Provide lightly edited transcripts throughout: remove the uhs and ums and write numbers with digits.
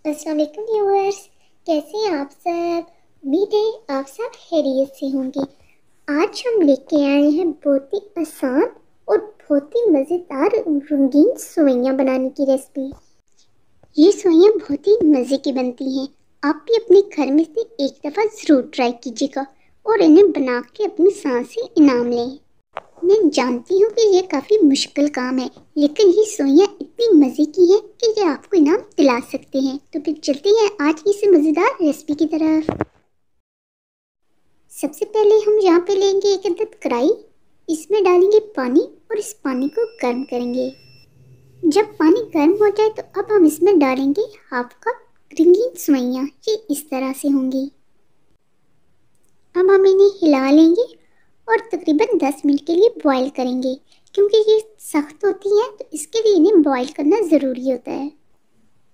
अस्सलाम वालेकुम व्यूअर्स, कैसे हैं आप सब। उम्मीद है आप सब खैरियत से होंगे। आज हम लेके आए हैं बहुत ही आसान और बहुत ही मज़ेदार रंगीन सेवइयाँ बनाने की रेसिपी। ये सेवइयाँ बहुत ही मज़े की बनती हैं। आप भी अपने घर में से एक दफ़ा ज़रूर ट्राई कीजिएगा और इन्हें बना के अपनी सांस से इनाम लें। मैं जानती हूँ कि ये काफ़ी मुश्किल काम है, लेकिन ये सेवइयाँ इतनी मज़े की हैं कि ये आपको इनाम दिला सकते हैं। तो फिर चलते हैं आज की इस मज़ेदार रेसिपी की तरफ। सबसे पहले हम यहाँ पे लेंगे एक अदद कढ़ाई। इसमें डालेंगे पानी और इस पानी को गर्म करेंगे। जब पानी गर्म हो जाए तो अब हम इसमें डालेंगे हाफ कप रंगीन सेवइयाँ। ये इस तरह से होंगी। अब हम इन्हें हिला लेंगे और तकरीबन 10 मिनट के लिए बॉईल करेंगे, क्योंकि ये सख्त होती हैं तो इसके लिए इन्हें बॉईल करना ज़रूरी होता है।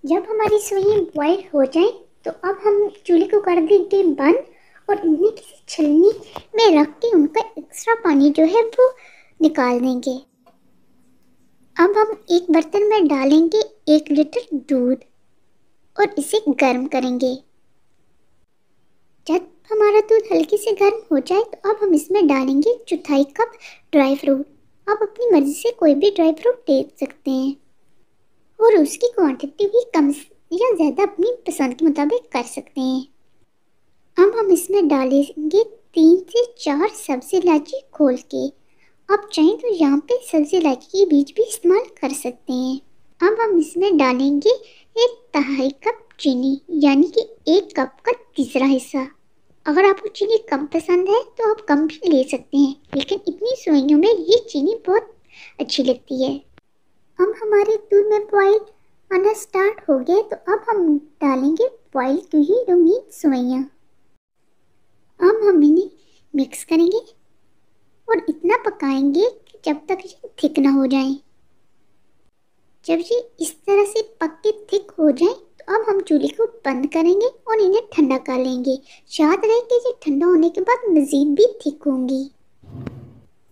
जब हमारी सेवइयाँ बॉईल हो जाएं तो अब हम चूल्हे को कर देंगे बंद और इन्हें किसी छलनी में रख के उनका एक्स्ट्रा पानी जो है वो निकाल देंगे। अब हम एक बर्तन में डालेंगे 1 लीटर दूध और इसे गर्म करेंगे। जब हमारा दूध हल्के से गर्म हो जाए तो अब हम इसमें डालेंगे 1/4 कप ड्राई फ्रूट। आप अपनी मर्ज़ी से कोई भी ड्राई फ्रूट ले सकते हैं और उसकी क्वांटिटी भी कम या ज़्यादा अपनी पसंद के मुताबिक कर सकते हैं। अब हम इसमें डालेंगे 3 से 4 सब्ज़ी इलायची खोल के। आप चाहें तो यहाँ पे सब्ज़ी इलायची के बीज भी इस्तेमाल कर सकते हैं। अब हम इसमें डालेंगे 1/2 कप चीनी, यानी कि 1 कप का तीसरा हिस्सा। अगर आपको चीनी कम पसंद है तो आप कम भी ले सकते हैं, लेकिन इतनी सेवइयों में ये चीनी बहुत अच्छी लगती है। अब हमारे दूध में बॉईल आना स्टार्ट हो गया तो अब हम डालेंगे बॉईल की हुई रंगीन सेवइयाँ। अब हम इन्हें मिक्स करेंगे और इतना पकाएंगे कि जब तक ये थिक ना हो जाए। जब ये इस तरह से पक के थिक हो जाए तो अब हम चूल्हे को बंद करेंगे और इन्हें ठंडा कर लेंगे। याद रहे कि ये ठंडा होने के बाद मज़ीद भी थिक होंगी।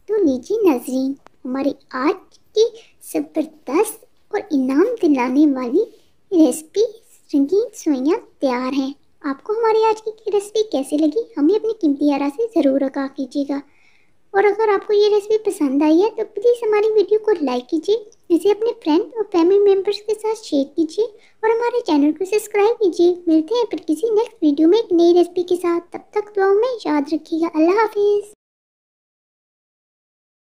तो लीजिए नाज़रीन, हमारी आज की ज़बरदस्त और इनाम दिलाने वाली रेसिपी रंगीन सेवइयाँ तैयार हैं। आपको हमारी आज की रेसिपी कैसी लगी हमें अपनी कीमती आरा से ज़रूर आगाह कीजिएगा। और अगर आपको ये रेसिपी पसंद आई है तो प्लीज़ हमारी वीडियो को लाइक कीजिए, इसे अपने फ्रेंड और फैमिली मेम्बर्स के साथ शेयर कीजिए और हमारे चैनल को सब्सक्राइब कीजिए। मिलते हैं फिर किसी नेक्स्ट वीडियो में एक नई रेसिपी के साथ। तब तक दुआओं में याद रखिएगा। अल्लाह हाफिज़।